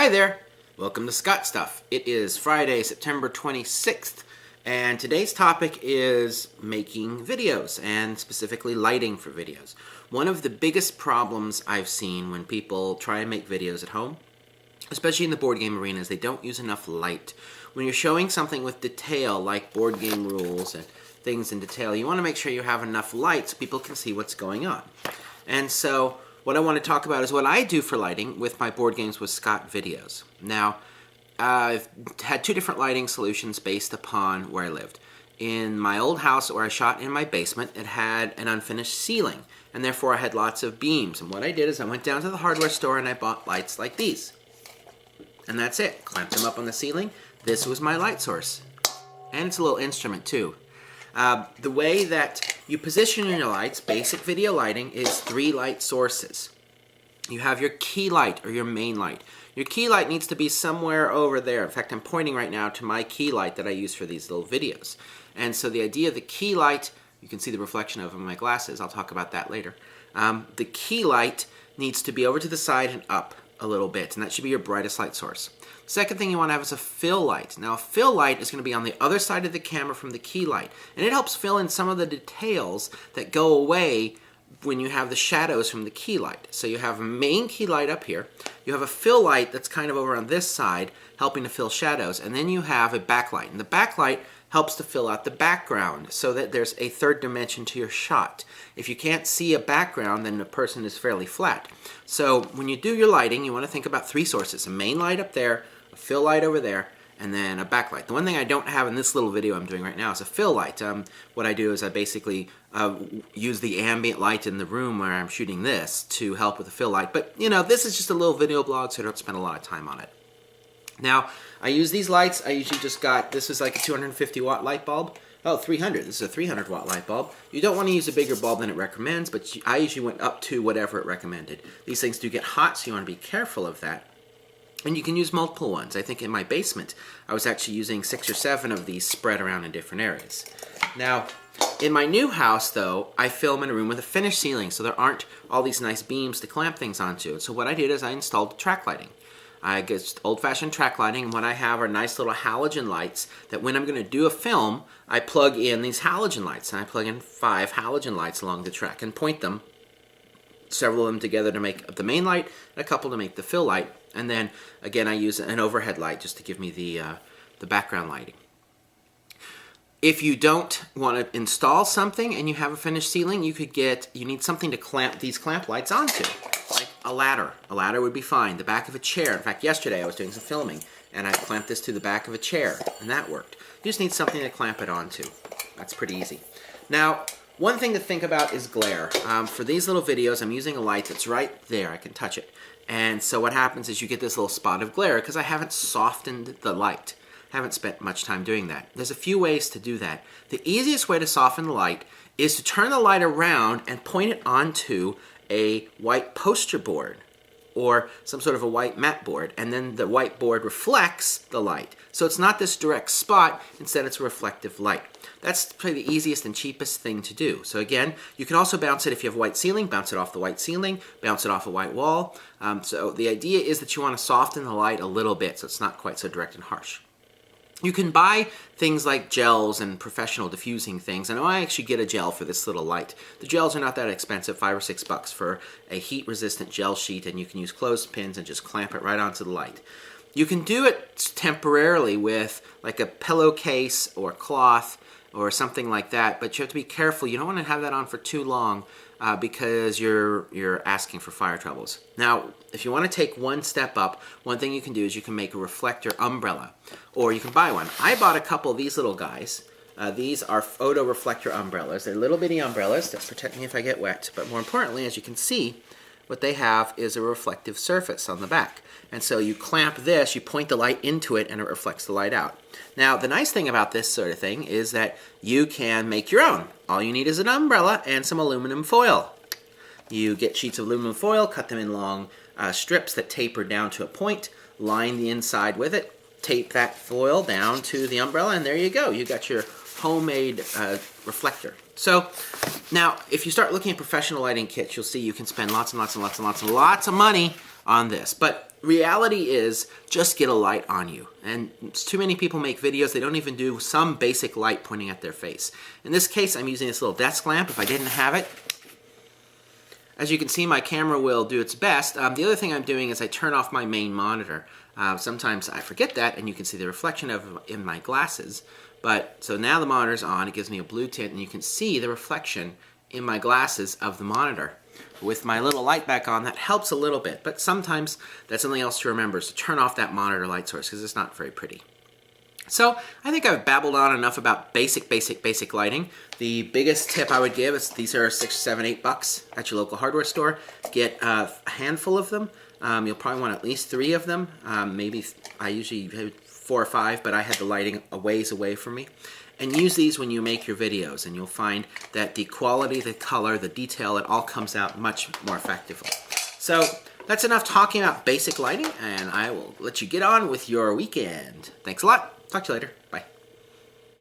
Hi there! Welcome to Scott Stuff. It is Friday, September 26th, and today's topic is making videos, and specifically lighting for videos. One of the biggest problems I've seen when people try and make videos at home, especially in the board game arena, is they don't use enough light. When you're showing something with detail, like board game rules and things in detail, you want to make sure you have enough light so people can see what's going on. And so, what I want to talk about is what I do for lighting with my Board Games with Scott videos. Now, I've had two different lighting solutions based upon where I lived. In my old house where I shot in my basement, it had an unfinished ceiling, and therefore I had lots of beams. And what I did is I went down to the hardware store and I bought lights like these. And that's it. Clamped them up on the ceiling. This was my light source. And it's a little instrument too. The way that you position your lights, basic video lighting, is 3 light sources. You have your key light or your main light. Your key light needs to be somewhere over there. In fact, I'm pointing right now to my key light that I use for these little videos. And so the idea of the key light, you can see the reflection of it in my glasses. I'll talk about that later. The key light needs to be over to the side and up a little bit, and that should be your brightest light source. Second thing you want to have is a fill light. Now, a fill light is going to be on the other side of the camera from the key light, and it helps fill in some of the details that go away when you have the shadows from the key light. So you have a main key light up here, you have a fill light that's kind of over on this side, helping to fill shadows, and then you have a backlight. And the backlight helps to fill out the background so that there's a third dimension to your shot. If you can't see a background, then the person is fairly flat. So when you do your lighting, you want to think about 3 sources. A main light up there, a fill light over there, and then a backlight. The one thing I don't have in this little video I'm doing right now is a fill light. What I do is I basically use the ambient light in the room where I'm shooting this to help with the fill light. But, you know, this is just a little video blog, so I don't spend a lot of time on it. Now, I use these lights. I usually just got, this is like a 250 watt light bulb. Oh, 300. This is a 300 watt light bulb. You don't want to use a bigger bulb than it recommends, but I usually went up to whatever it recommended. These things do get hot, so you want to be careful of that. And you can use multiple ones. I think in my basement, I was actually using 6 or 7 of these spread around in different areas. Now, in my new house, though, I film in a room with a finished ceiling, so there aren't all these nice beams to clamp things onto. And so what I did is I installed track lighting. I get old-fashioned track lighting, and what I have are nice little halogen lights that when I'm going to do a film, I plug in these halogen lights. And I plug in 5 halogen lights along the track and point them, several of them together to make the main light, and a couple to make the fill light. And then, again, I use an overhead light just to give me the background lighting. If you don't want to install something and you have a finished ceiling, you need something to clamp these clamp lights onto, like a ladder. A ladder would be fine. The back of a chair. In fact, yesterday I was doing some filming, and I clamped this to the back of a chair, and that worked. You just need something to clamp it onto. That's pretty easy. Now, one thing to think about is glare. For these little videos, I'm using a light that's right there. I can touch it. And so what happens is you get this little spot of glare because I haven't softened the light. I haven't spent much time doing that. There's a few ways to do that. The easiest way to soften the light is to turn the light around and point it onto a white poster board or some sort of a white mat board, and then the white board reflects the light. So it's not this direct spot, instead it's a reflective light. That's probably the easiest and cheapest thing to do. So again, you can also bounce it if you have a white ceiling, bounce it off the white ceiling, bounce it off a white wall. So the idea is that you want to soften the light a little bit so it's not quite so direct and harsh. You can buy things like gels and professional diffusing things. And I actually get a gel for this little light. The gels are not that expensive, $5 or $6 for a heat-resistant gel sheet, and you can use clothespins and just clamp it right onto the light. You can do it temporarily with like a pillowcase or cloth or something like that, but you have to be careful. You don't want to have that on for too long because you're asking for fire troubles. Now, if you want to take one step up, one thing you can do is you can make a reflector umbrella, or you can buy one. I bought a couple of these little guys. These are photo reflector umbrellas. They're little bitty umbrellas that protect me if I get wet, but more importantly, as you can see, what they have is a reflective surface on the back. And so you clamp this, you point the light into it, and it reflects the light out. Now, the nice thing about this sort of thing is that you can make your own. All you need is an umbrella and some aluminum foil. You get sheets of aluminum foil, cut them in long strips that taper down to a point, line the inside with it, tape that foil down to the umbrella, and there you go. You got your homemade reflector. So now, if you start looking at professional lighting kits, you'll see you can spend lots and lots and lots and lots and lots of money on this. But reality is, just get a light on you. And too many people make videos, they don't even do some basic light pointing at their face. In this case, I'm using this little desk lamp. If I didn't have it, as you can see, my camera will do its best. The other thing I'm doing is I turn off my main monitor. Sometimes I forget that, and you can see the reflection of in my glasses. But so now the monitor's on, it gives me a blue tint, and you can see the reflection in my glasses of the monitor. With my little light back on, that helps a little bit, but sometimes that's something else to remember, is to turn off that monitor light source because it's not very pretty. So I think I've babbled on enough about basic lighting. The biggest tip I would give is these are $6, $7, $8 at your local hardware store. Get a handful of them. You'll probably want at least 3 of them. Maybe I usually have 4 or 5, but I had the lighting a ways away from me. And use these when you make your videos, and you'll find that the quality, the color, the detail, it all comes out much more effectively. So that's enough talking about basic lighting, and I will let you get on with your weekend. Thanks a lot. Talk to you later. Bye.